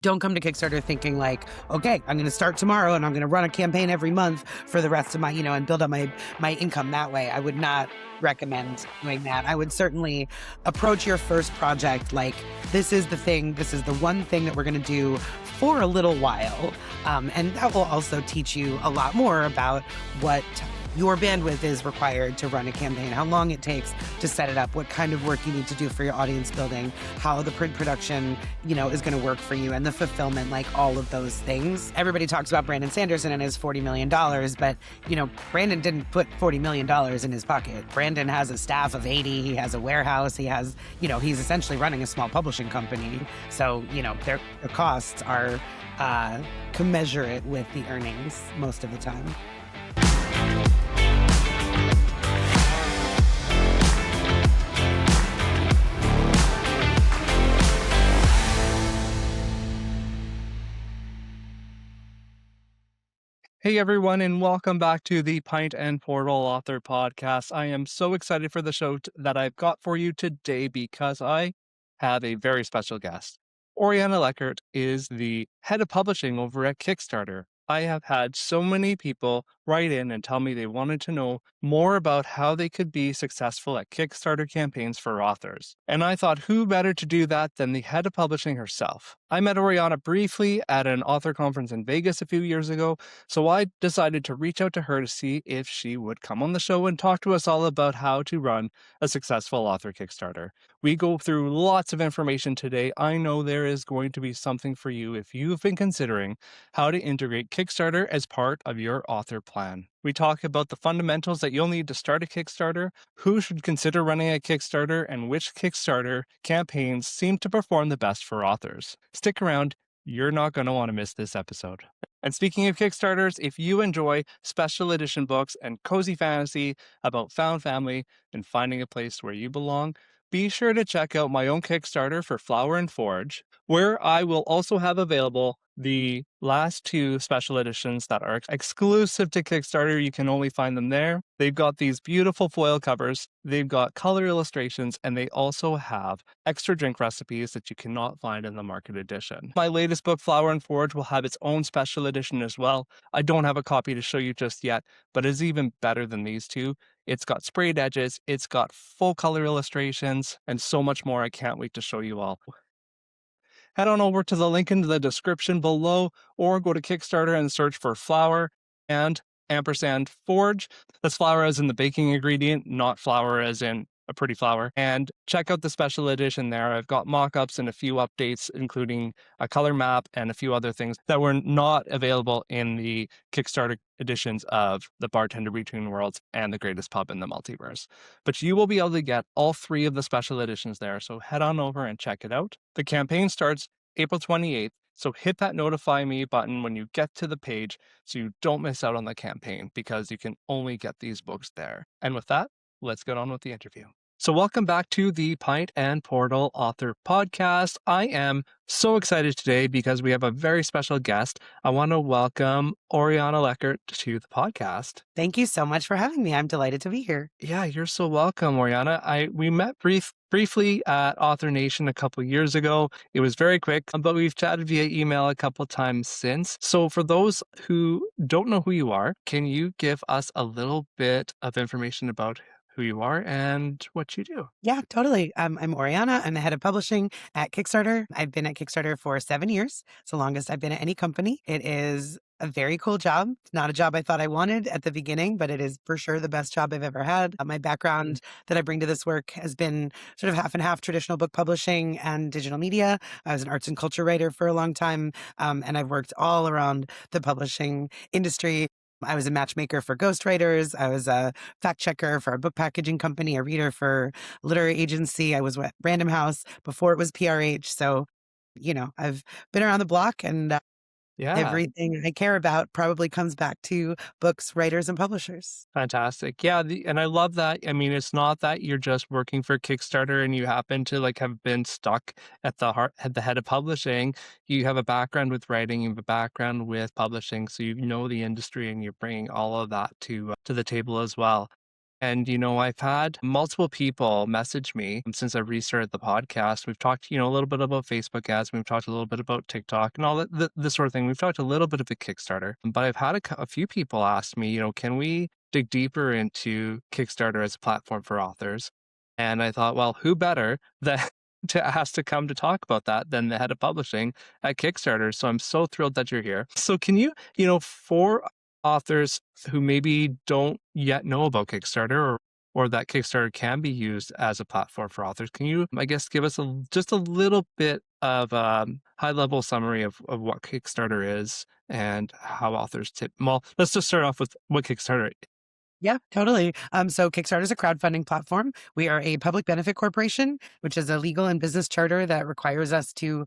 Don't come to Kickstarter thinking like, okay, I'm going to start tomorrow and I'm going to run a campaign every month for the rest of my, and build up my income that way. I would not recommend doing that. I would certainly approach your first project like, this is the thing, this is the one thing that we're going to do for a little while. And that will also teach you a lot more about what your bandwidth is required to run a campaign, how long it takes to set it up, what kind of work you need to do for your audience building, how the print production, is going to work for you, and the fulfillment, like all of those things. Everybody talks about Brandon Sanderson and his $40 million, but, Brandon didn't put $40 million in his pocket. Brandon has a staff of 80, he has a warehouse, he has, he's essentially running a small publishing company. So, their costs are commensurate with the earnings most of the time. Hey everyone, and welcome back to the Pint and Portal Author Podcast. I am so excited for the show that I've got for you today because I have a very special guest. Oriana Leckert is the head of publishing over at Kickstarter. I have had so many people write in and tell me they wanted to know more about how they could be successful at Kickstarter campaigns for authors. And I thought, who better to do that than the head of publishing herself? I met Oriana briefly at an author conference in Vegas a few years ago, so I decided to reach out to her to see if she would come on the show and talk to us all about how to run a successful author Kickstarter. We go through lots of information today. I know there is going to be something for you if you've been considering how to integrate Kickstarter as part of your author plan. We talk about the fundamentals that you'll need to start a Kickstarter, who should consider running a Kickstarter, and which Kickstarter campaigns seem to perform the best for authors. Stick around, you're not going to want to miss this episode. And speaking of Kickstarters, if you enjoy special edition books and cozy fantasy about found family and finding a place where you belong, be sure to check out my own Kickstarter for Flower and Forge, where I will also have available the last two special editions that are exclusive to Kickstarter. You can only find them there. They've got these beautiful foil covers, they've got color illustrations, and they also have extra drink recipes that you cannot find in the market edition. My latest book, Flower and Forge, will have its own special edition as well. I don't have a copy to show you just yet, but it's even better than these two. It's got sprayed edges, it's got full color illustrations, and so much more. I can't wait to show you all. Head on over to the link in the description below, or go to Kickstarter and search for Flower and ampersand Forge. That's flour as in the baking ingredient, not flour as in a pretty flower. And check out the special edition there. I've got mock-ups and a few updates, including a color map and a few other things that were not available in the Kickstarter editions of The Bartender Between Worlds and The Greatest Pub in the Multiverse. But you will be able to get all three of the special editions there, so head on over and check it out. The campaign starts April 28th, so hit that notify me button when you get to the page so you don't miss out on the campaign, because you can only get these books there. And with that, let's get on with the interview. So welcome back to the Pint and Portal Author Podcast. I am so excited today because we have a very special guest. I want to welcome Oriana Leckert to the podcast. Thank you so much for having me. I'm delighted to be here. Yeah, you're so welcome, Oriana. We met briefly at Author Nation a couple years ago. It was very quick, but we've chatted via email a couple times since. So for those who don't know who you are, can you give us a little bit of information about who you are and what you do? Yeah, totally. I'm Oriana. I'm the head of publishing at Kickstarter. I've been at Kickstarter for 7 years. It's the longest I've been at any company. It is a very cool job. It's not a job I thought I wanted at the beginning, but it is for sure the best job I've ever had. My background that I bring to this work has been sort of half and half traditional book publishing and digital media. I was an arts and culture writer for a long time, and I've worked all around the publishing industry. I was a matchmaker for ghostwriters. I was a fact checker for a book packaging company, a reader for a literary agency. I was at Random House before it was PRH. So, I've been around the block, and Yeah, everything I care about probably comes back to books, writers, and publishers. fantastic. Yeah, and I love that. I mean, it's not that you're just working for Kickstarter and you happen to have been stuck at the head of publishing. You have a background with writing, you have a background with publishing, so you know the industry and you're bringing all of that to the table as well. And, I've had multiple people message me since I restarted the podcast. We've talked, a little bit about Facebook ads. We've talked a little bit about TikTok and all that, this sort of thing. We've talked a little bit of the Kickstarter, but I've had a few people ask me, can we dig deeper into Kickstarter as a platform for authors? And I thought, well, who better than to ask to come to talk about that than the head of publishing at Kickstarter? So I'm so thrilled that you're here. So can you, for authors who maybe don't yet know about Kickstarter or that Kickstarter can be used as a platform for authors. Can you, I guess, give us just a little bit of high level summary of what Kickstarter is and how authors tip? Well, let's just start off with what Kickstarter is. Yeah, totally. So Kickstarter is a crowdfunding platform. We are a public benefit corporation, which is a legal and business charter that requires us to,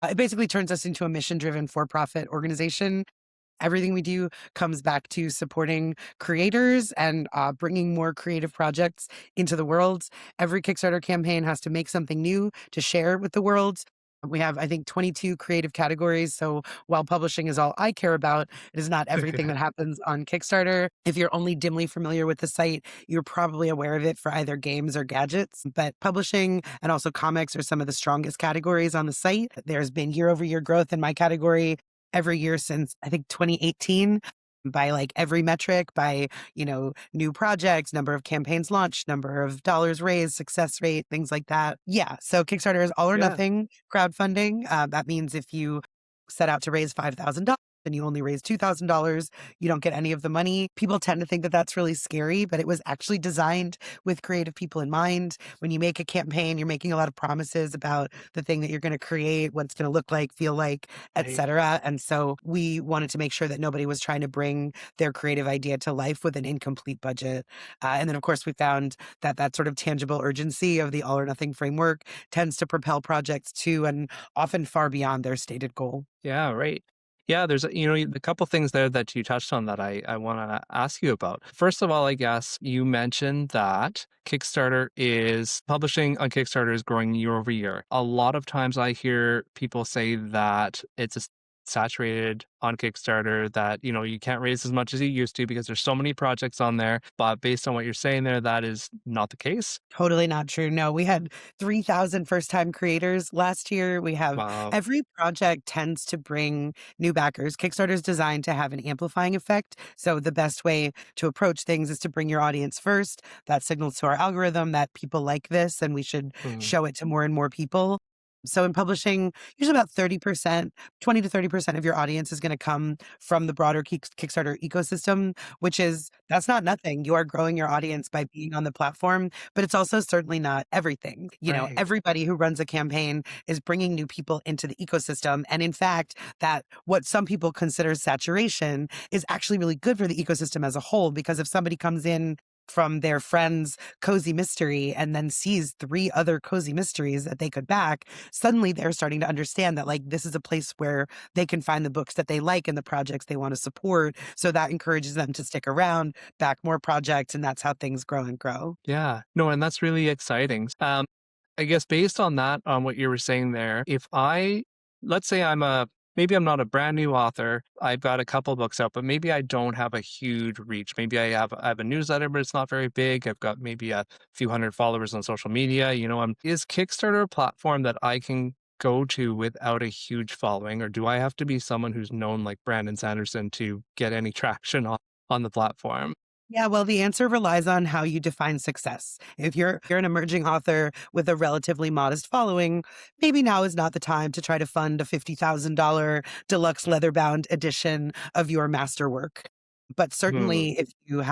it basically turns us into a mission driven for profit organization. Everything we do comes back to supporting creators and bringing more creative projects into the world. Every Kickstarter campaign has to make something new to share with the world. We have, I think, 22 creative categories. So while publishing is all I care about, it is not everything that happens on Kickstarter. If you're only dimly familiar with the site, you're probably aware of it for either games or gadgets. But publishing and also comics are some of the strongest categories on the site. There's been year over year growth in my category every year since I think 2018 by like every metric, by, new projects, number of campaigns launched, number of dollars raised, success rate, things like that. Yeah. So Kickstarter is all or Yeah. nothing crowdfunding. That means if you set out to raise $5,000 and you only raise $2,000, you don't get any of the money. People tend to think that that's really scary, but it was actually designed with creative people in mind. When you make a campaign, you're making a lot of promises about the thing that you're going to create, what it's going to look like, feel like, Right. etc. And so we wanted to make sure that nobody was trying to bring their creative idea to life with an incomplete budget. And then, of course, we found that that sort of tangible urgency of the all or nothing framework tends to propel projects to and often far beyond their stated goal. Yeah, right. Yeah, there's a couple things there that you touched on that I want to ask you about. First of all, I guess you mentioned that Kickstarter is publishing on Kickstarter is growing year over year. A lot of times I hear people say that it's saturated on Kickstarter, that you can't raise as much as you used to because there's so many projects on there. But based on what you're saying there, that is not the case. Totally not true. No, we had 3,000 first-time creators last year. We have Wow. every project tends to bring new backers. Kickstarter is designed to have an amplifying effect. So the best way to approach things is to bring your audience first. That signals to our algorithm that people like this and we should Mm, show it to more and more people. So in publishing, usually about 30%, 20 to 30% of your audience is going to come from the broader Kickstarter ecosystem, which is, that's not nothing. You are growing your audience by being on the platform, but it's also certainly not everything. right. Everybody who runs a campaign is bringing new people into the ecosystem. And in fact, that what some people consider saturation is actually really good for the ecosystem as a whole, because if somebody comes in from their friend's cozy mystery and then sees three other cozy mysteries that they could back, suddenly they're starting to understand that like this is a place where they can find the books that they like and the projects they want to support. So that encourages them to stick around, back more projects, and that's how things grow and grow. Yeah. No, and that's really exciting. I guess based on that, on what you were saying there, let's say maybe I'm not a brand new author, I've got a couple books out, but maybe I don't have a huge reach. Maybe I have a newsletter, but it's not very big. I've got maybe a few hundred followers on social media. Is Kickstarter a platform that I can go to without a huge following, or do I have to be someone who's known like Brandon Sanderson to get any traction on the platform? Yeah, well, the answer relies on how you define success. If you're an emerging author with a relatively modest following, maybe now is not the time to try to fund a $50,000 deluxe leather-bound edition of your masterwork. But Hmm. certainly if you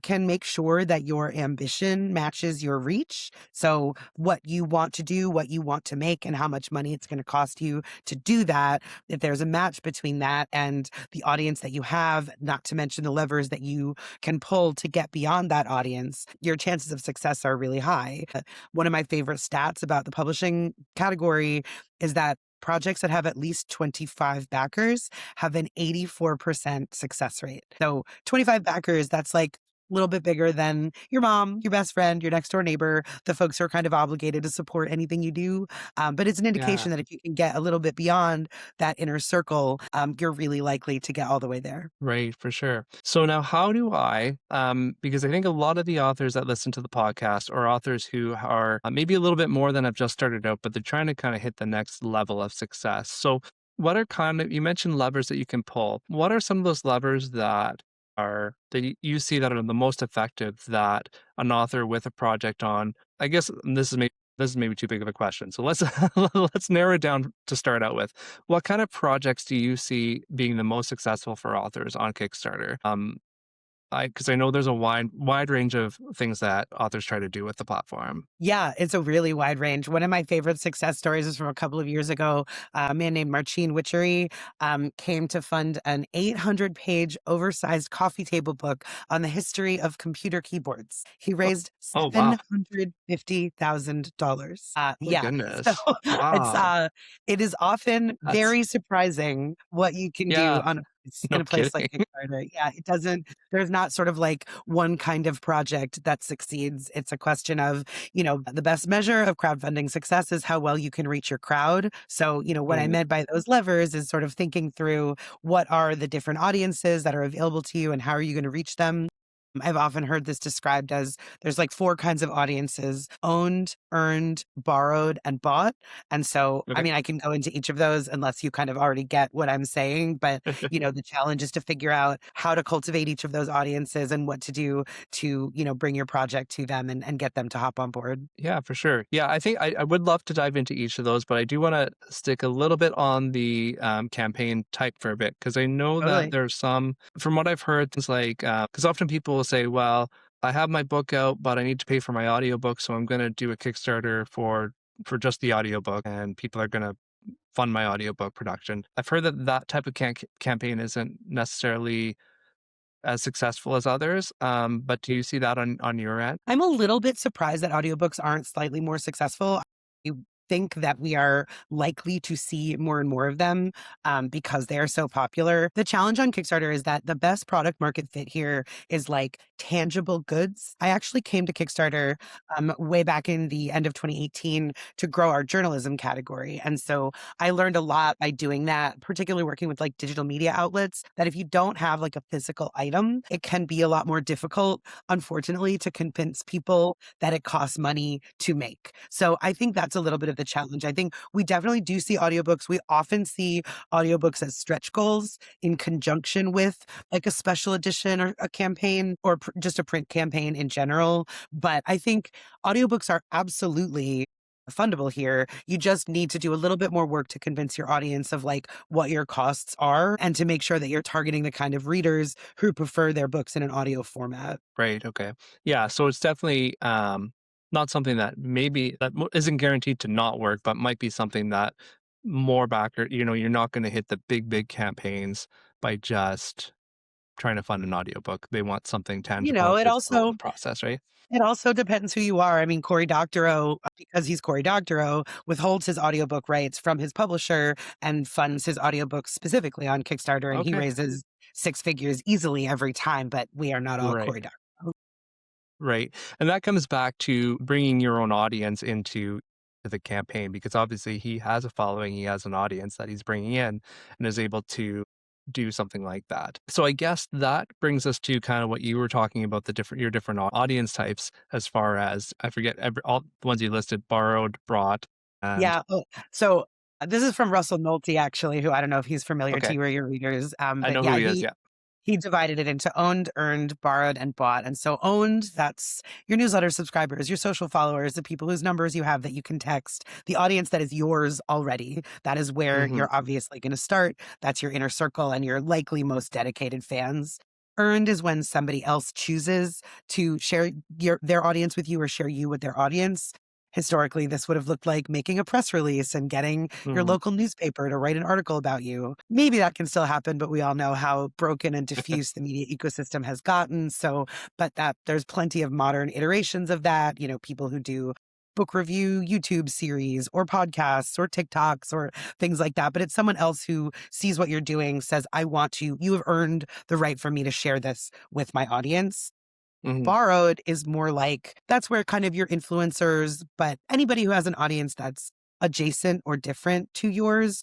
can make sure that your ambition matches your reach. So what you want to do, what you want to make, and how much money it's going to cost you to do that. If there's a match between that and the audience that you have, not to mention the levers that you can pull to get beyond that audience, your chances of success are really high. One of my favorite stats about the publishing category is that projects that have at least 25 backers have an 84% success rate. So 25 backers, that's like little bit bigger than your mom, your best friend, your next door neighbor, the folks who are kind of obligated to support anything you do. But it's an Yeah. indication that if you can get a little bit beyond that inner circle, you're really likely to get all the way there. Right, for sure. So now how do I, because I think a lot of the authors that listen to the podcast are authors who are maybe a little bit more than have just started out, but they're trying to kind of hit the next level of success. So what are kind of, you mentioned levers that you can pull. What are some of those levers that are, that you see that are the most effective that an author with a project on, I guess this is maybe too big of a question. So let's let's narrow it down to start out with. What kind of projects do you see being the most successful for authors on Kickstarter? Because I know there's a wide range of things that authors try to do with the platform. Yeah, it's a really wide range. One of my favorite success stories is from a couple of years ago. A man named Marcin Witchery came to fund an 800-page oversized coffee table book on the history of computer keyboards. He Oh, raised oh wow! $750,000. My Yeah, so goodness! it's Wow, it is often that's very surprising what you can do yeah. on in No a place like kidding. Kickstarter. Yeah, it doesn't. There's not sort of like one kind of project that succeeds. It's a question of, the best measure of crowdfunding success is how well you can reach your crowd. So, what I Right. meant by those levers is sort of thinking through what are the different audiences that are available to you and how are you going to reach them. I've often heard this described as there's like four kinds of audiences: owned, earned, borrowed, and bought. And so, I Okay. mean, I can go into each of those unless you kind of already get what I'm saying. But, the challenge is to figure out how to cultivate each of those audiences and what to do to, bring your project to them and get them to hop on board. Yeah, for sure. Yeah, I think I would love to dive into each of those, but I do want to stick a little bit on the campaign type for a bit because I know that Totally. there's some, from what I've heard, things like, because often people will say, well, I have my book out, but I need to pay for my audiobook, so I'm going to do a Kickstarter for just the audiobook, and people are going to fund my audiobook production. I've heard that that type of campaign isn't necessarily as successful as others, but do you see that on your end? I'm a little bit surprised that audiobooks aren't slightly more successful. I think that we are likely to see more and more of them because they are so popular. The challenge on Kickstarter is that the best product market fit here is like tangible goods. I actually came to Kickstarter way back in the end of 2018 to grow our journalism category. And so I learned a lot by doing that, particularly working with like digital media outlets, that if you don't have like a physical item, it can be a lot more difficult, unfortunately, to convince people that it costs money to make. So I think that's a little bit of the challenge. I think we definitely do see audiobooks. We often see audiobooks as stretch goals in conjunction with like a special edition or a campaign or just a print campaign in general. But I think audiobooks are absolutely fundable here. You just need to do a little bit more work to convince your audience of like what your costs are and to make sure that you're targeting the kind of readers who prefer their books in an audio format. Right, okay. Yeah, so it's definitely, not something that maybe that isn't guaranteed to not work, but might be something that more backer you're not gonna hit the big campaigns by just trying to fund an audiobook. They want something You tangible know, and it physical in also the process, right? it also depends who you are. I mean, Cory Doctorow, because he's Cory Doctorow, withholds his audiobook rights from his publisher and funds his audiobook specifically on Kickstarter, and he Okay. raises six figures easily every time, but we are not all Right. Cory Doctorow. Right. And that comes back to bringing your own audience into the campaign because obviously he has a following, he has an audience that he's bringing in and is able to do something like that. So I guess that brings us to kind of what you were talking about the different your different audience types as far as I forget all the ones you listed borrowed, brought and Yeah, so, this is from Russell Nolte, actually, who I don't know if he's familiar to okay, you or your readers, I but know who yeah, he is, yeah. he divided it into owned, earned, borrowed, and bought. And so owned, that's your newsletter subscribers, your social followers, the people whose numbers you have that you can text, the audience that is yours already. That is where Mhm. you're obviously going to start. That's your inner circle and your likely most dedicated fans. Earned is when somebody else chooses to share their audience with you or share you with their audience. Historically, this would have looked like making a press release and getting your Mhm. local newspaper to write an article about you. Maybe that can still happen, but we all know how broken and diffuse the media ecosystem has gotten. So, but that there's plenty of modern iterations of that, people who do book review YouTube series or podcasts or TikToks or things like that. But it's someone else who sees what you're doing, says, I want you have earned the right for me to share this with my audience. Mhm. Borrowed is more like that's where kind of your influencers, but anybody who has an audience that's adjacent or different to yours,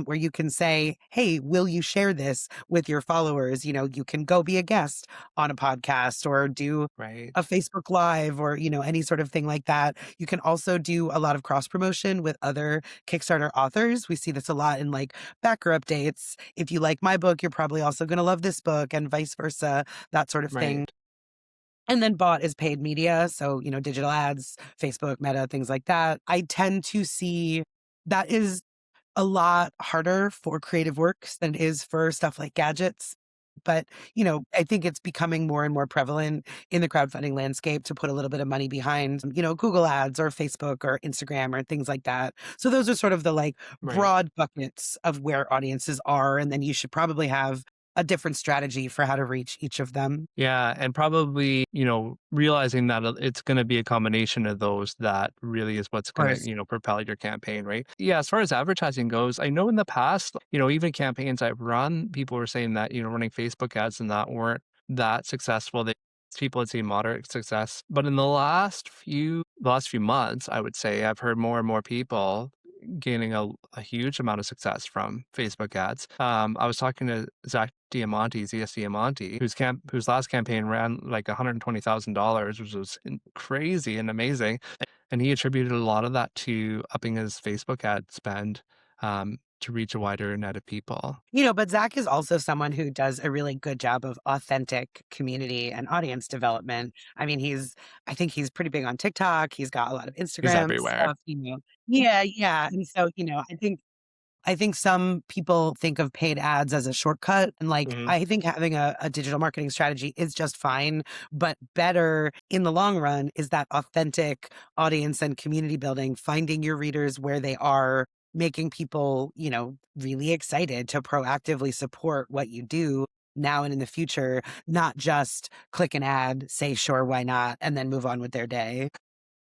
where you can say, "Hey, will you share this with your followers?" You know, you can go be a guest on a podcast or do Right. a Facebook Live or, any sort of thing like that. You can also do a lot of cross promotion with other Kickstarter authors. We see this a lot in like backer updates. If you like my book, you're probably also going to love this book and vice versa, that sort of thing. Right. And then bought is paid media. So, digital ads, Facebook, Meta, things like that. I tend to see that is a lot harder for creative works than it is for stuff like gadgets. But, I think it's becoming more and more prevalent in the crowdfunding landscape to put a little bit of money behind, Google ads or Facebook or Instagram or things like that. So those are sort of the like Right. broad buckets of where audiences are. And then you should probably have a different strategy for how to reach each of them. Yeah, and probably, realizing that it's going to be a combination of those that really is what's Of going course. to, propel your campaign, right? Yeah, as far as advertising goes, I know in the past, even campaigns I've run, people were saying that, running Facebook ads and that weren't that successful. They people had seen moderate success, but in the last few months, I would say I've heard more and more people gaining a huge amount of success from Facebook ads. I was talking to Zach Diamante, ZS Diamante, whose last campaign ran like $120,000, which was crazy and amazing. And he attributed a lot of that to upping his Facebook ad spend to reach a wider net of people. But Zach is also someone who does a really good job of authentic community and audience development. I mean, I think he's pretty big on TikTok. He's got a lot of He's Instagram everywhere. stuff. Yeah, yeah. And so, I think some people think of paid ads as a shortcut. And like, Hmm. I think having a digital marketing strategy is just fine. But better in the long run is that authentic audience and community building, finding your readers where they are, making people, really excited to proactively support what you do now and in the future, not just click an ad, say, sure, why not, and then move on with their day.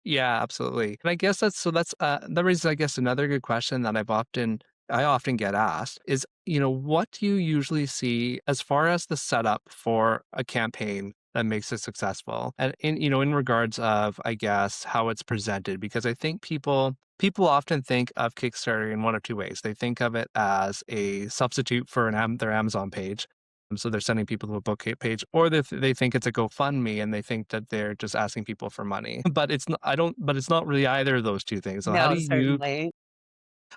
Yeah, absolutely. And I guess that raises, I guess, another good question that I often get asked is, what do you usually see as far as the setup for a campaign that makes it successful? And in regards of, I guess, how it's presented, because I think people often think of Kickstarter in one of two ways. They think of it as a substitute for their Amazon page. So they're sending people to a book page, or they think it's a GoFundMe and they think that they're just asking people for money. But it's not. I don't. But it's not really either of those two things. So No, certainly.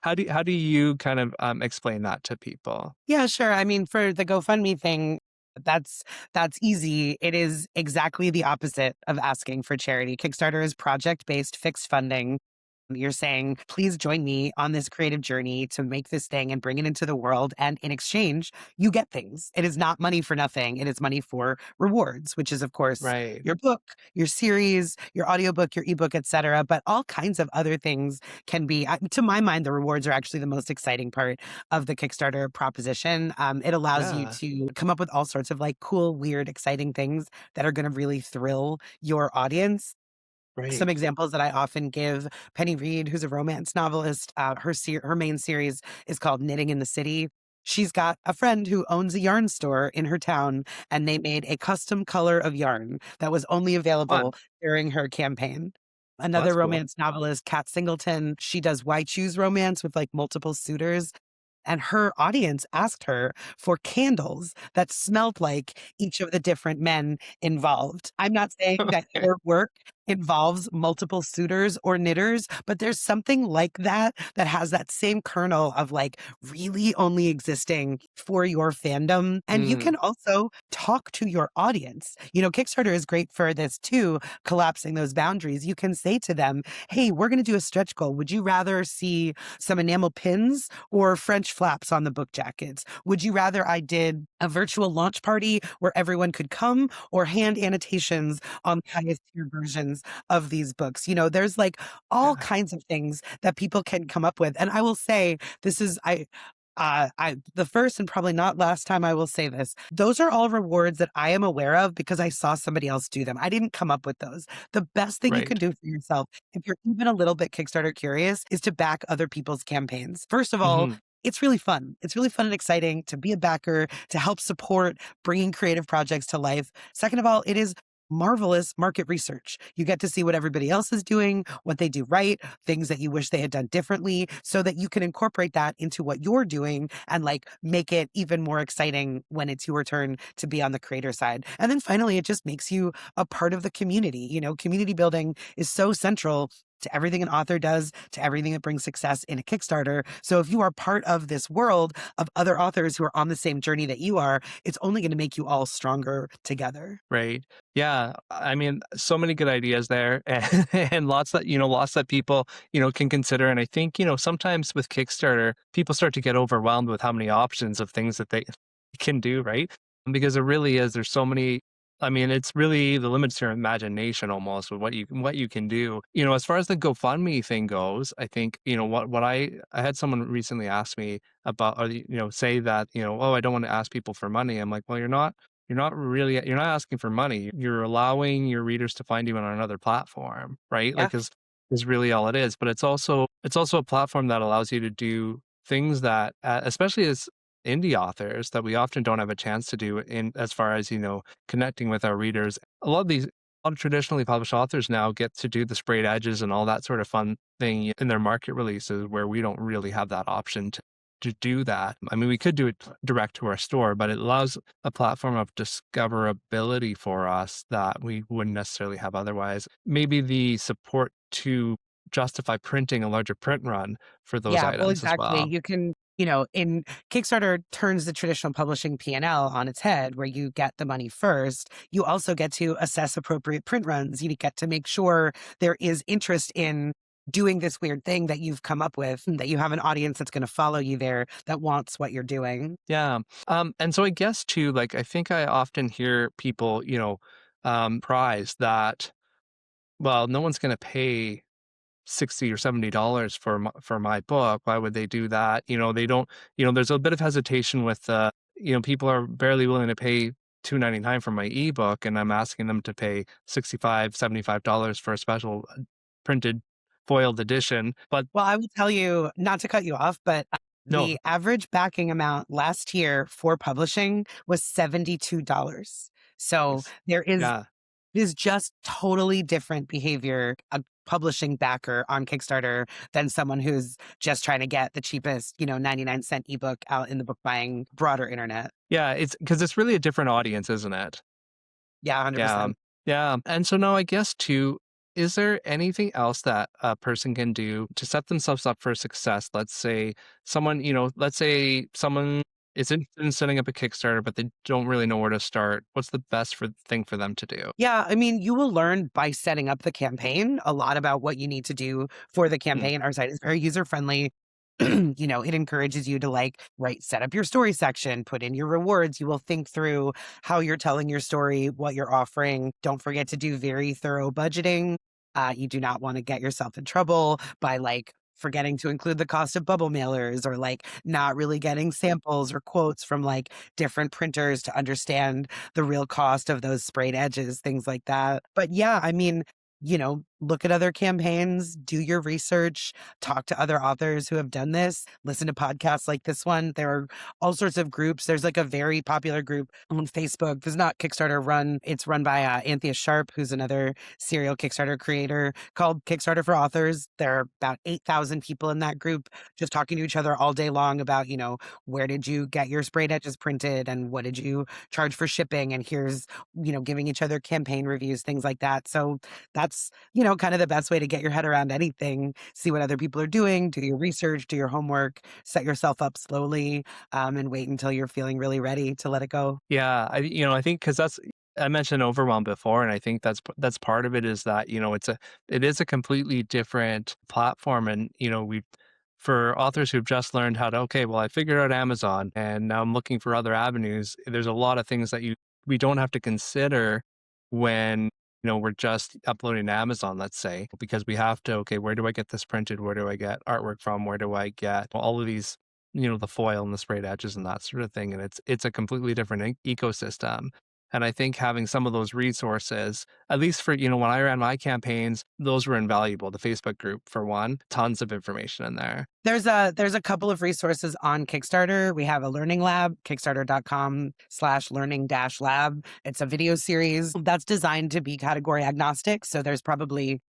how do you kind of explain that to people? Yeah, sure. I mean, for the GoFundMe thing, that's that's easy. It is exactly the opposite of asking for charity. Kickstarter is project-based fixed funding. You're saying, please join me on this creative journey to make this thing and bring it into the world. And in exchange, you get things. It is not money for nothing. It is money for rewards, which is, of course, Right. your book, your series, your audiobook, your ebook, etc. But all kinds of other things can be, to my mind, the rewards are actually the most exciting part of the Kickstarter proposition. It allows you Yeah. to come up with all sorts of like cool, weird, exciting things that are going to really thrill your audience. Some Right. examples that I often give: Penny Reed, who's a romance novelist, her main series is called Knitting in the City. She's got a friend who owns a yarn store in her town, and they made a custom color of yarn that was only Fun. available during her campaign. Well, Another that's cool. romance novelist, Kat Singleton, she does Why Choose Romance with like multiple suitors. And her audience asked her for candles that smelled like each of the different men involved. I'm not saying that Okay. your work involves multiple suitors or knitters, but there's something like that that has that same kernel of like really only existing for your fandom. And you Mm, can also talk to your audience. Kickstarter is great for this too, collapsing those boundaries. You can say to them, hey, we're going to do a stretch goal. Would you rather see some enamel pins or French flaps on the book jackets? Would you rather I did a virtual launch party where everyone could come, or hand annotations on the highest tier versions of these books? There's like all yeah. kinds of things that people can come up with. And I will say, this is, the first and probably not last time I will say this. Those are all rewards that I am aware of because I saw somebody else do them. I didn't come up with those. The best thing you can Right. do for yourself, if you're even a little bit Kickstarter curious, is to back other people's campaigns. First of all, Hmm. it's really fun. It's really fun and exciting to be a backer, to help support bringing creative projects to life. Second of all, it is marvelous market research. You get to see what everybody else is doing, what they do right, things that you wish they had done differently, so that you can incorporate that into what you're doing and like make it even more exciting when it's your turn to be on the creator side. And then finally, it just makes you a part of the community. You know, community building is so central to everything an author does, to everything that brings success in a Kickstarter. So if you are part of this world of other authors who are on the same journey that you are, it's only going to make you all stronger together. Right. Yeah. I mean, so many good ideas there and lots that, lots that people, can consider. And I think, sometimes with Kickstarter, people start to get overwhelmed with how many options of things that they can do, right? Because it really is, there's so many. I mean, it's really the limits to your imagination almost with what you can do. As far as the GoFundMe thing goes, I think, what I had someone recently ask me about, or, say that, oh, I don't want to ask people for money. I'm like, well, you're not asking for money. You're allowing your readers to find you on another platform, right? Yeah. Like is really all it is. But it's also a platform that allows you to do things that, especially as indie authors, that we often don't have a chance to do in as far as connecting with our readers. A lot of traditionally published authors now get to do the sprayed edges and all that sort of fun thing in their market releases, where we don't really have that option to do that. I mean, we could do it direct to our store, but it allows a platform of discoverability for us that we wouldn't necessarily have otherwise. Maybe the support to justify printing a larger print run for those Yeah, well, items as exactly. well. You can, in Kickstarter turns the traditional publishing P&L on its head, where you get the money first. You also get to assess appropriate print runs. You get to make sure there is interest in doing this weird thing that you've come up with, and that you have an audience that's going to follow you there that wants what you're doing. Yeah. And so I guess too, like, I think I often hear people, prize that, well, no one's going to pay 60 or $70 for my book. Why would they do that? They don't, there's a bit of hesitation with, people are barely willing to pay 2.99 for my ebook, and I'm asking them to pay 65, $75 for a special printed foiled edition. But Well, I will tell you, not to cut you off, but no, the average backing amount last year for publishing was $72. So it's, there is yeah. It is just totally different behavior, a publishing backer on Kickstarter than someone who's just trying to get the cheapest, 99-cent ebook out in the book buying broader internet. Yeah, it's because it's really a different audience, isn't it? Yeah, Yeah. 100%. Yeah. And so now I guess too, is there anything else that a person can do to set themselves up for success? Let's say someone is interested in setting up a Kickstarter, but they don't really know where to start. What's the best thing for them to do? Yeah, I mean, you will learn by setting up the campaign a lot about what you need to do for the Mm, campaign. Our site is very user friendly. It encourages you to set up your story section, put in your rewards. You will think through how you're telling your story, what you're offering. Don't forget to do very thorough budgeting. You do not want to get yourself in trouble by forgetting to include the cost of bubble mailers, or not really getting samples or quotes from different printers to understand the real cost of those sprayed edges, things like that. But yeah, I mean, look at other campaigns, do your research, talk to other authors who have done this, listen to podcasts like this one. There are all sorts of groups. There's a very popular group on Facebook. This is not Kickstarter run. It's run by Anthea Sharp, who's another serial Kickstarter creator, called Kickstarter for Authors. There are about 8,000 people in that group just talking to each other all day long about, where did you get your sprayed edges printed and what did you charge for shipping? And here's, giving each other campaign reviews, things like that. So that's, kind of the best way to get your head around anything. See what other people are doing, do your research, do your homework, set yourself up slowly, and wait until you're feeling really ready to let it go. yeah, I think because I mentioned overwhelm before, and I think that's part of it is that, it is a completely different platform. And, for authors who've just learned how to, okay, well, I figured out Amazon and now I'm looking for other avenues. There's a lot of things that we don't have to consider when, we're just uploading to Amazon, let's say, because we have to, okay, where do I get this printed? Where do I get artwork from? Where do I get all of these, the foil and the sprayed edges and that sort of thing? And it's a completely different ecosystem. And I think having some of those resources, at least for, when I ran my campaigns, those were invaluable. The Facebook group, for one, tons of information in there. There's a couple of resources on Kickstarter. We have a learning lab, kickstarter.com/learning-lab. It's a video series that's designed to be category agnostic. So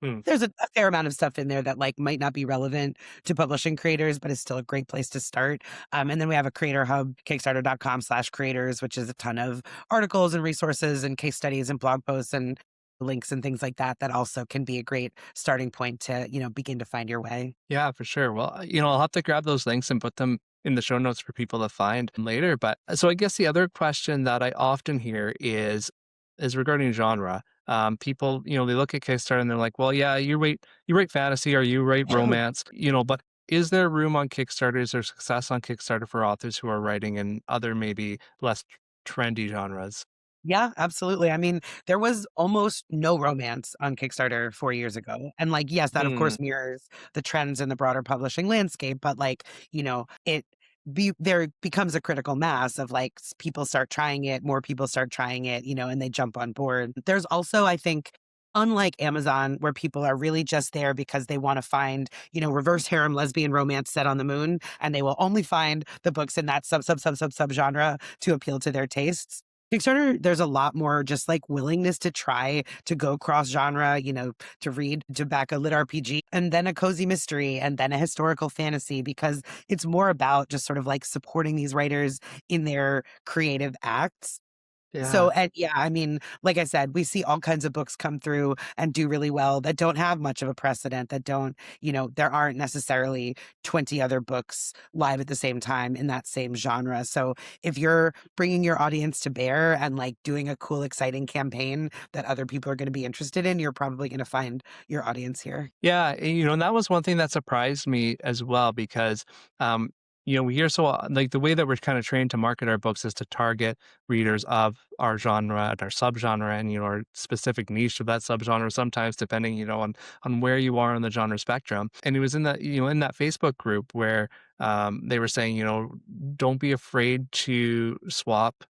Hmm. there's a fair amount of stuff in there that like might not be relevant to publishing creators, but is still a great place to start. And then we have a creator hub, kickstarter.com/creators, which is a ton of articles and resources and case studies and blog posts and links and things like that, that also can be a great starting point to, begin to find your way. Yeah, for sure. Well, I'll have to grab those links and put them in the show notes for people to find later. But so I guess the other question that I often hear is regarding genre. People, they look at Kickstarter and they're like, well, yeah, you write fantasy or you write romance, but is there room on Kickstarter? Is there success on Kickstarter for authors who are writing in other maybe less trendy genres? Yeah, absolutely. I mean, there was almost no romance on Kickstarter 4 years ago. And like, yes, that of Hmm. course mirrors the trends in the broader publishing landscape, but like, there becomes a critical mass of like people start trying it, more people start trying it, and they jump on board. There's also, I think, unlike Amazon, where people are really just there because they want to find, reverse harem lesbian romance set on the moon, and they will only find the books in that sub genre to appeal to their tastes. Kickstarter, there's a lot more just like willingness to try to go cross genre, to read, to back a lit RPG and then a cozy mystery and then a historical fantasy, because it's more about just sort of like supporting these writers in their creative acts. So, Yeah. and yeah, I mean, like I said, we see all kinds of books come through and do really well that don't have much of a precedent, that don't, there aren't necessarily 20 other books live at the same time in that same genre. So, if you're bringing your audience to bear and like doing a cool, exciting campaign that other people are going to be interested in, you're probably going to find your audience here. Yeah, and that was one thing that surprised me as well because, um, we hear like the way that we're kind of trained to market our books is to target readers of our genre and our subgenre and our specific niche of that subgenre. Sometimes depending, on where you are on the genre spectrum. And it was in that Facebook group where they were saying, don't be afraid to swap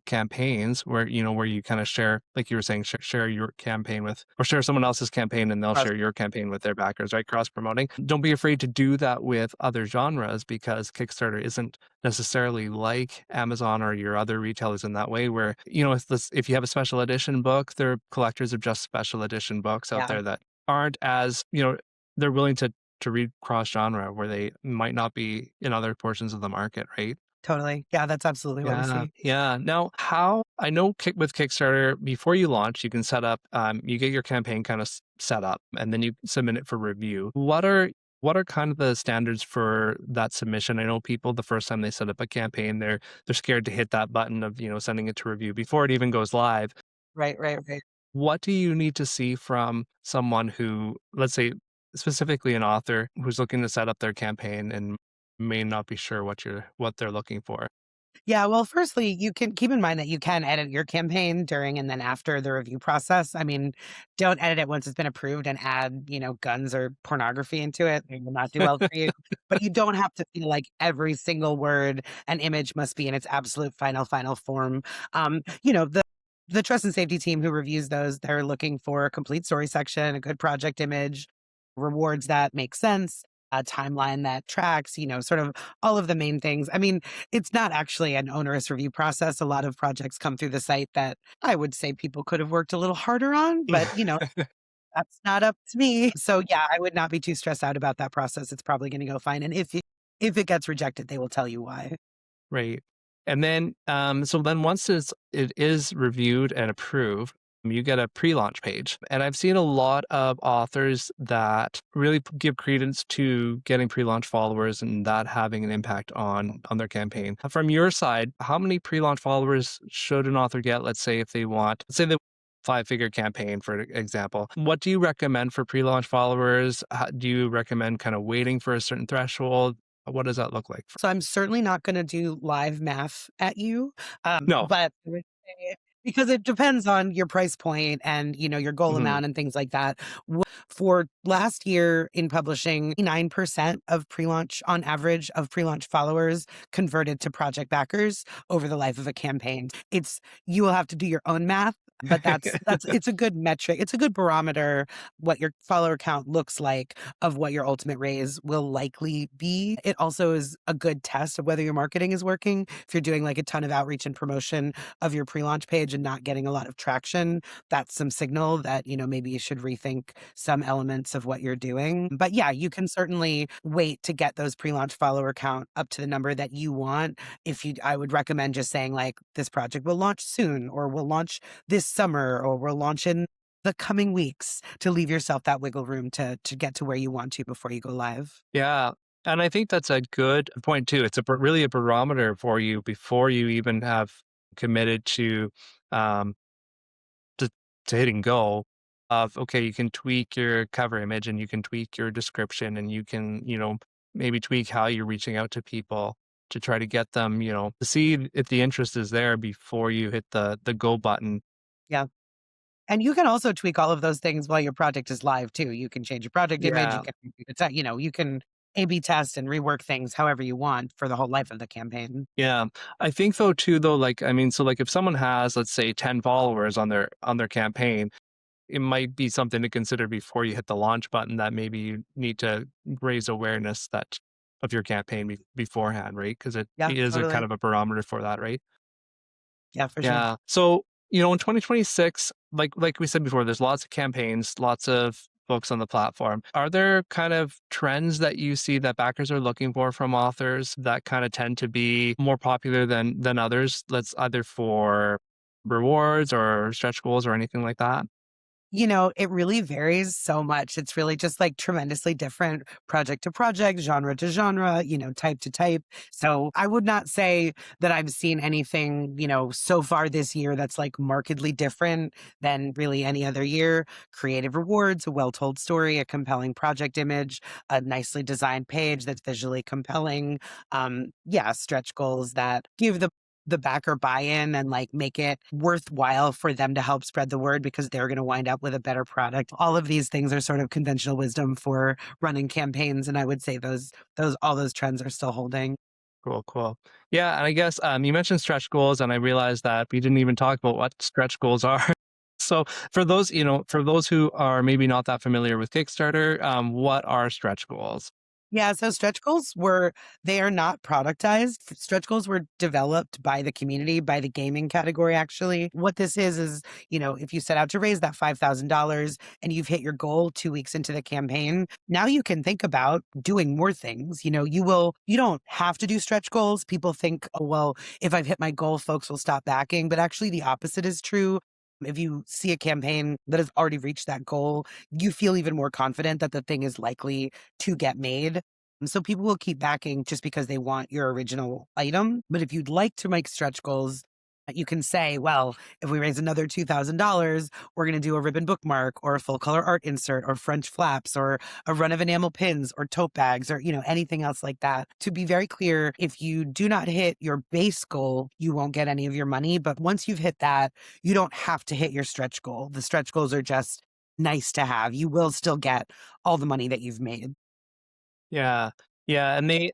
campaigns where you kind of share, like you were saying, share your campaign with, or share someone else's campaign and they'll Cross- share your campaign with their backers, right? Cross promoting. Don't be afraid to do that with other genres because Kickstarter isn't necessarily like Amazon or your other retailers in that way where, if you have a special edition book, there are collectors of just special edition books out Yeah, there that aren't as, they're willing to read cross genre where they might not be in other portions of the market, right? totally. Yeah, that's absolutely what we Yeah, see. yeah. Now, how I know with Kickstarter, before you launch, you can set up, you get your campaign kind of set up, and then you submit it for review. What are kind of the standards for that submission? I know people the first time they set up a campaign, they're scared to hit that button of sending it to review before it even goes live. Right, right, right. What do you need to see from someone who, let's say, specifically an author who's looking to set up their campaign and may not be sure what they're looking for? Yeah, well, firstly, you can keep in mind that you can edit your campaign during and then after the review process. I mean, don't edit it once it's been approved and add, guns or pornography into it. It will not do well for you. But you don't have to feel like every single word and image must be in its absolute final form. The trust and safety team who reviews those, they're looking for a complete story section, a good project image, rewards that make sense, a timeline that tracks, sort of all of the main things. I mean, it's not actually an onerous review process. A lot of projects come through the site that I would say people could have worked a little harder on, but that's not up to me. So yeah, I would not be too stressed out about that process. It's probably going to go fine. And if it gets rejected, they will tell you why. Right. And then, so then once it is reviewed and approved, you get a pre-launch page. And I've seen a lot of authors that really give credence to getting pre-launch followers and that having an impact on their campaign. From your side, how many pre-launch followers should an author get? Let's say if they want, say they five-figure campaign, for example. What do you recommend for pre-launch followers? Do you recommend kind of waiting for a certain threshold? What does that look like? So I'm certainly not going to do live math at you. No. But Because it depends on your price point and, your goal Mhm. amount and things like that. For last year in publishing, 9% of pre-launch on average of pre-launch followers converted to project backers over the life of a campaign. You will have to do your own math, but that's it's a good metric. It's a good barometer what your follower count looks like of what your ultimate raise will likely be. It also is a good test of whether your marketing is working. If you're doing like a ton of outreach and promotion of your pre-launch page and not getting a lot of traction, that's some signal that, maybe you should rethink some elements of what you're doing. But yeah, you can certainly wait to get those pre-launch follower count up to the number that you want. I would recommend just saying like, this project will launch soon, or will launch this summer, or will launch in the coming weeks, to leave yourself that wiggle room to get to where you want to before you go live. Yeah, and I think that's a good point too. It's really a barometer for you before you even have committed um, to hitting go of, okay, you can tweak your cover image and you can tweak your description and you can, maybe tweak how you're reaching out to people to try to get them, to see if the interest is there before you hit the go button. Yeah. And you can also tweak all of those things while your project is live too. You can change your project image. Yeah. You can A/B test and rework things however you want for the whole life of the campaign. Yeah. I think though too though, like, I mean, so like if someone has, let's say, 10 followers on their campaign, it might be something to consider before you hit the launch button, that maybe you need to raise awareness that of your campaign beforehand, right? Because Yeah, it is a kind totally. of a barometer for that, right? Yeah, for sure. Yeah. So, in 2026, like we said before, there's lots of campaigns, lots of books on the platform. Are there kind of trends that you see that backers are looking for from authors that kind of tend to be more popular than others? Let's either for rewards or stretch goals or anything like that. It really varies so much. It's really just like tremendously different project to project, genre to genre, type to type. So I would not say that I've seen anything, so far this year that's like markedly different than really any other year. Creative rewards, a well told story, a compelling project image, a nicely designed page that's visually compelling. Yeah, stretch goals that give the backer buy-in and like make it worthwhile for them to help spread the word because they're going to wind up with a better product. All of these things are sort of conventional wisdom for running campaigns, and I would say those all those trends are still holding. Cool, cool. Yeah, and I guess you mentioned stretch goals, and I realized that we didn't even talk about what stretch goals are. So for those who are maybe not that familiar with Kickstarter, what are stretch goals? Yeah, so stretch goals they are not productized. Stretch goals were developed by the community, by the gaming category, actually. What this is, if you set out to raise that $5,000 and you've hit your goal 2 weeks into the campaign, now you can think about doing more things. You don't have to do stretch goals. People think, oh, well, if I've hit my goal, folks will stop backing. But actually, the opposite is true. If you see a campaign that has already reached that goal, you feel even more confident that the thing is likely to get made. And so people will keep backing just because they want your original item. But if you'd like to make stretch goals, you can say, well, if we raise another $2,000, we're going to do a ribbon bookmark or a full color art insert or French flaps or a run of enamel pins or tote bags or, anything else like that. To be very clear, if you do not hit your base goal, you won't get any of your money. But once you've hit that, you don't have to hit your stretch goal. The stretch goals are just nice to have. You will still get all the money that you've made. Yeah. Yeah, and they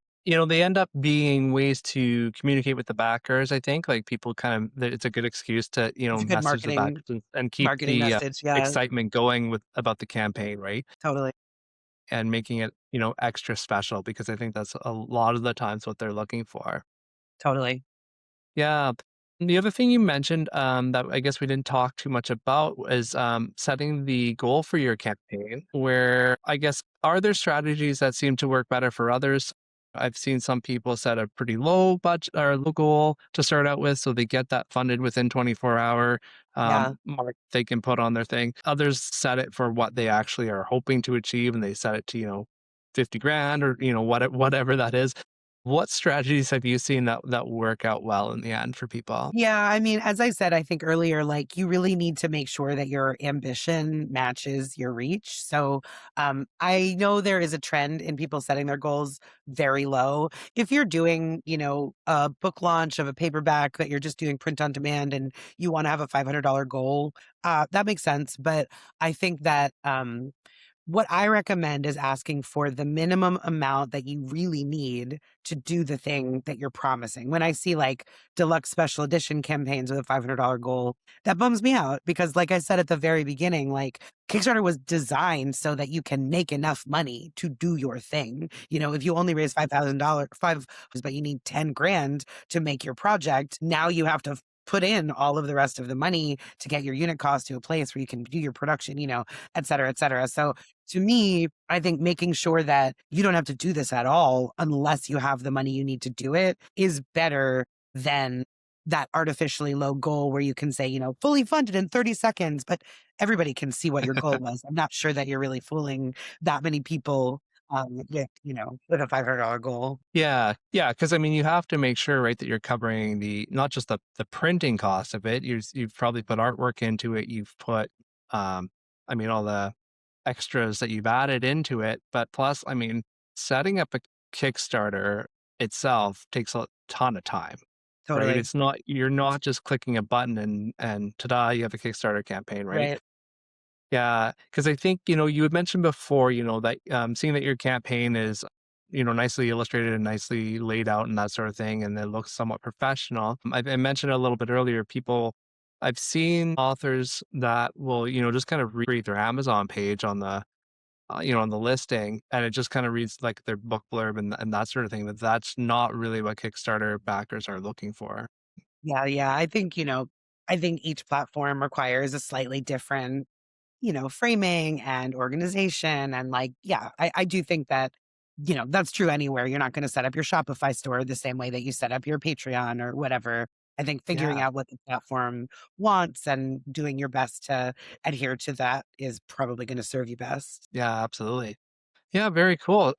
end up being ways to communicate with the backers, I think, like, people kind of that it's a good excuse to, It's a good message the marketing backers and keep marketing the, message. Yeah, excitement going with about the campaign, right? totally, And making it, extra special because I think that's a lot of the times what they're looking for. totally. Yeah. The other thing you mentioned, that I guess we didn't talk too much about was, setting the goal for your campaign, where I guess, are there strategies that seem to work better for others? I've seen some people set a pretty low budget or low goal to start out with, so they get that funded within 24-hour Yeah, mark they can put on their thing. Others set it for what they actually are hoping to achieve, and they set it to, 50 grand or, whatever that is. What strategies have you seen that work out well in the end for people? Yeah, I mean, as I said, I think earlier, like you really need to make sure that your ambition matches your reach. So, I know there is a trend in people setting their goals very low. If you're doing, a book launch of a paperback that you're just doing print on demand and you want to have a $500 goal, that makes sense. But I think that, what I recommend is asking for the minimum amount that you really need to do the thing that you're promising. When I see like deluxe special edition campaigns with a $500 goal, that bums me out because, like I said at the very beginning, like Kickstarter was designed so that you can make enough money to do your thing. If you only raise $5,000, but you need 10 grand to make your project, now you have to put in all of the rest of the money to get your unit cost to a place where you can do your production, et cetera, et cetera. So to me, I think making sure that you don't have to do this at all unless you have the money you need to do it is better than that artificially low goal where you can say, fully funded in 30 seconds, but everybody can see what your goal was. I'm not sure that you're really fooling that many people with a $500 goal. Yeah, yeah, because I mean, you have to make sure, right, that you're covering the not just the printing cost of it. You've probably put artwork into it. You've put, I mean, all the extras that you've added into it. But plus, I mean, setting up a Kickstarter itself takes a ton of time, right? Totally. It's not you're not just clicking a button and ta-da, you have a Kickstarter campaign, right? Right. Yeah, because I think, you had mentioned before, that seeing that your campaign is, nicely illustrated and nicely laid out and that sort of thing, and it looks somewhat professional. I mentioned a little bit earlier, I've seen authors that will, just kind of read their Amazon page on on the listing, and it just kind of reads like their book blurb and that sort of thing, but that's not really what Kickstarter backers are looking for. Yeah, yeah. I think each platform requires a slightly different framing and organization. And like, yeah, I do think that, that's true anywhere. You're not going to set up your Shopify store the same way that you set up your Patreon or whatever. I think figuring Yeah, out what the platform wants and doing your best to adhere to that is probably going to serve you best. yeah, absolutely. Yeah, very cool.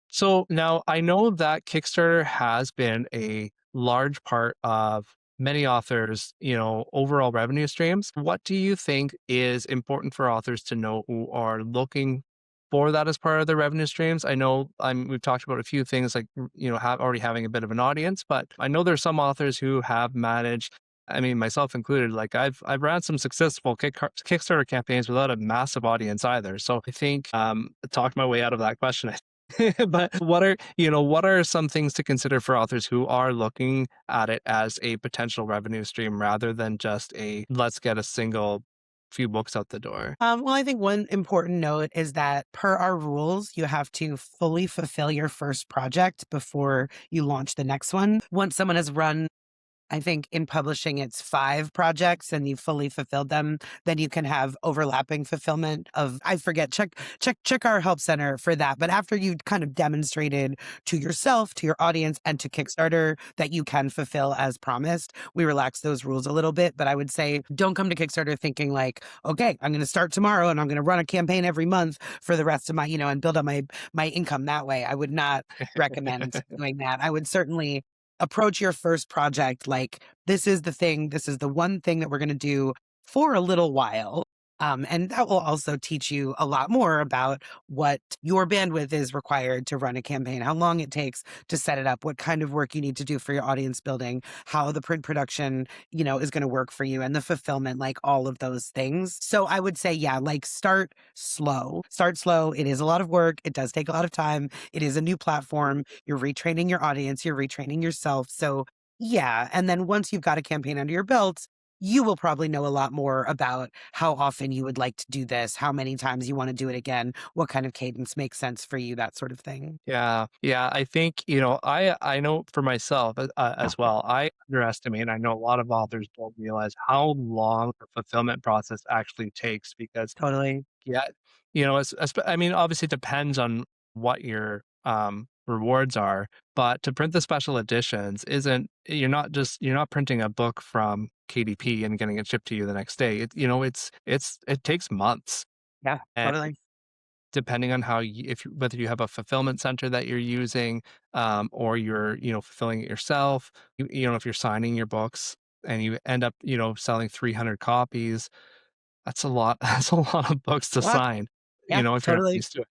So now I know that Kickstarter has been a large part of many authors, overall revenue streams. What do you think is important for authors to know who are looking for that as part of their revenue streams? I know we've talked about a few things like, already having a bit of an audience, but I know there's some authors who have managed, I mean, myself included, like I've ran some successful Kickstarter campaigns without a massive audience either. So I think talked my way out of that question. But what are some things to consider for authors who are looking at it as a potential revenue stream rather than just a let's get a single few books out the door? Well, I think one important note is that per our rules, you have to fully fulfill your first project before you launch the next one. Once someone has run, I think in publishing, it's 5 projects and you've fully fulfilled them, then you can have overlapping fulfillment of, I forget, check our help center for that. But after you kind of demonstrated to yourself, to your audience, and to Kickstarter that you can fulfill as promised, we relax those rules a little bit. But I would say don't come to Kickstarter thinking like, okay, I'm going to start tomorrow and I'm going to run a campaign every month for the rest of my, and build up my income that way. I would not recommend doing that. I would certainly approach your first project like this is the thing, this is the one thing that we're going to do for a little while. And that will also teach you a lot more about what your bandwidth is required to run a campaign, how long it takes to set it up, what kind of work you need to do for your audience building, how the print production, is going to work for you and the fulfillment, like all of those things. So I would say, yeah, like start slow. Start slow. It is a lot of work. It does take a lot of time. It is a new platform. You're retraining your audience, you're retraining yourself. So yeah. And then once you've got a campaign under your belt, you will probably know a lot more about how often you would like to do this, how many times you want to do it again, what kind of cadence makes sense for you, that sort of thing. Yeah, yeah. I think I know for myself as well. I underestimate. I know a lot of authors don't realize how long the fulfillment process actually takes because Totally. yeah, I mean, obviously it depends on what your rewards are, but to print the special editions isn't you're not printing a book from KDP and getting it shipped to you the next day. It takes months. Yeah, And totally. depending on how whether you have a fulfillment center that you're using, or you're, fulfilling it yourself, if you're signing your books and you end up, selling 300 copies, that's a lot. That's a lot of books to What? sign, Yeah, if you're not totally. used to it.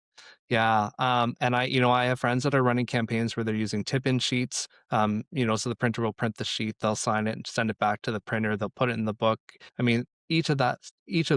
Yeah, and I have friends that are running campaigns where they're using tip-in sheets, so the printer will print the sheet, they'll sign it and send it back to the printer, they'll put it in the book. I mean, each of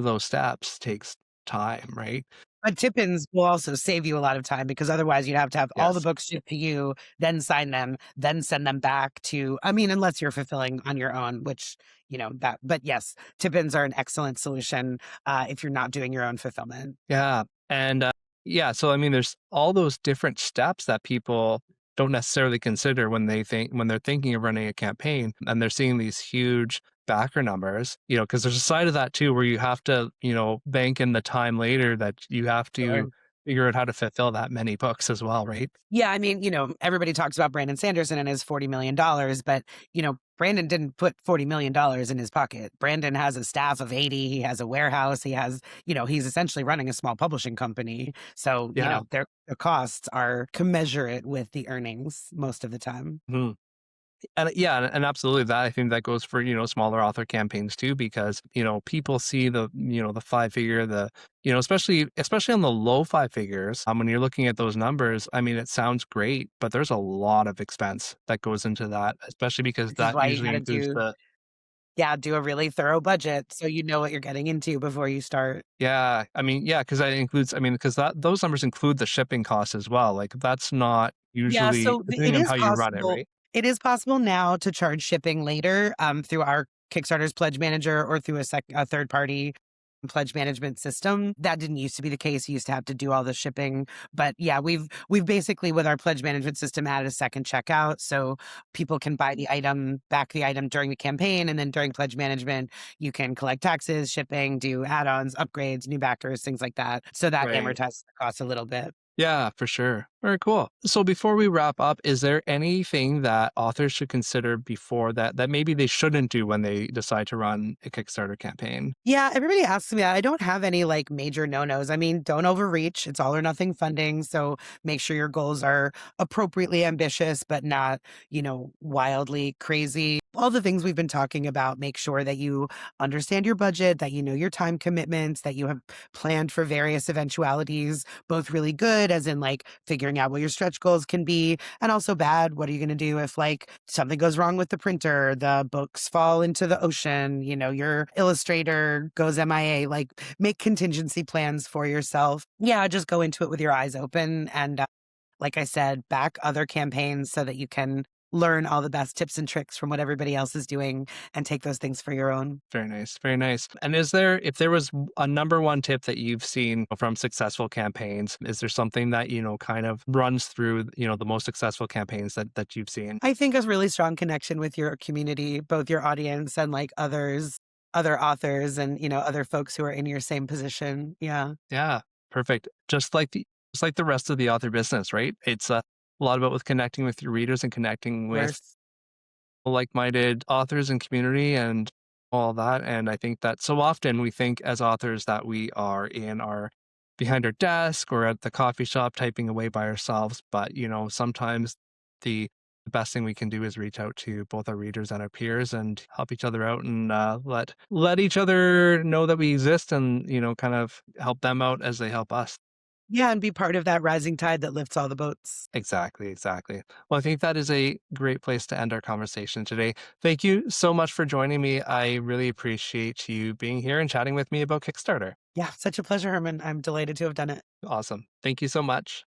those steps takes time, right? But tip-ins will also save you a lot of time because otherwise you'd have to have all the Yes. books shipped to you, then sign them, then send them back to I mean, unless you're fulfilling on your own, which, that but yes, tip-ins are an excellent solution, if you're not doing your own fulfillment. Yeah, and, yeah, so, I mean, there's all those different steps that people don't necessarily consider when they're thinking of running a campaign, and they're seeing these huge backer numbers, because there's a side of that too where you have to, bank in the time later that you have to Sure. figure out how to fulfill that many books as well, right? Yeah, I mean, everybody talks about Brandon Sanderson and his $40 million, but, Brandon didn't put $40 million in his pocket. Brandon has a staff of 80, he has a warehouse, he has he's essentially running a small publishing company. So, Yeah. their costs are commensurate with the earnings most of the time. Mhm. And yeah, and absolutely that I think that goes for, smaller author campaigns too, because, people see the 5 figure, especially on the low 5 figures, when you're looking at those numbers, I mean, it sounds great, but there's a lot of expense that goes into that, especially because Which is that why you usually gotta includes do a really thorough budget so you know what you're getting into before you start. yeah, I mean, yeah, because that includes, I mean, because those numbers include the shipping costs as well. Like that's not Yeah, usually so depending on how you run it, right? it is possible now to charge shipping later, through our Kickstarter's pledge manager or through a third party pledge management system. That didn't used to be the case. You used to have to do all the shipping. But yeah, we've basically with our pledge management system added a second checkout so people can buy back the item during the campaign, and then during pledge management, you can collect taxes, shipping, do add-ons, upgrades, new backers, things like that. So that Right. amortizes the cost a little bit. Yeah, for sure. Very cool. So before we wrap up, is there anything that authors should consider before that maybe they shouldn't do when they decide to run a Kickstarter campaign? Yeah, everybody asks me that. I don't have any like major no-nos. I mean, don't overreach. It's all or nothing funding. So make sure your goals are appropriately ambitious, but not, wildly crazy. All the things we've been talking about, make sure that you understand your budget, that you know your time commitments, that you have planned for various eventualities, both really good, as in like figuring out what your stretch goals can be, and also bad. What are you going to do if like something goes wrong with the printer, the books fall into the ocean, your illustrator goes MIA, like make contingency plans for yourself. Yeah, just go into it with your eyes open and like I said, back other campaigns so that you can learn all the best tips and tricks from what everybody else is doing and take those things for your own. Very nice. Very nice. And if there was a number one tip that you've seen from successful campaigns, is there something that, kind of runs through, the most successful campaigns that you've seen? I think a really strong connection with your community, both your audience and like other authors and, other folks who are in your same position. Yeah. Yeah, perfect. Just like the rest of the author business, right? It's a lot about with connecting with your readers and connecting with Course. like-minded authors and community and all that. And I think that so often we think as authors that we are behind our desk or at the coffee shop typing away by ourselves. But sometimes the best thing we can do is reach out to both our readers and our peers and help each other out and let each other know that we exist and kind of help them out as they help us. Yeah, and be part of that rising tide that lifts all the boats. Exactly, exactly. Well, I think that is a great place to end our conversation today. Thank you so much for joining me. I really appreciate you being here and chatting with me about Kickstarter. Yeah, such a pleasure, Herman. I'm delighted to have done it. Awesome. Thank you so much.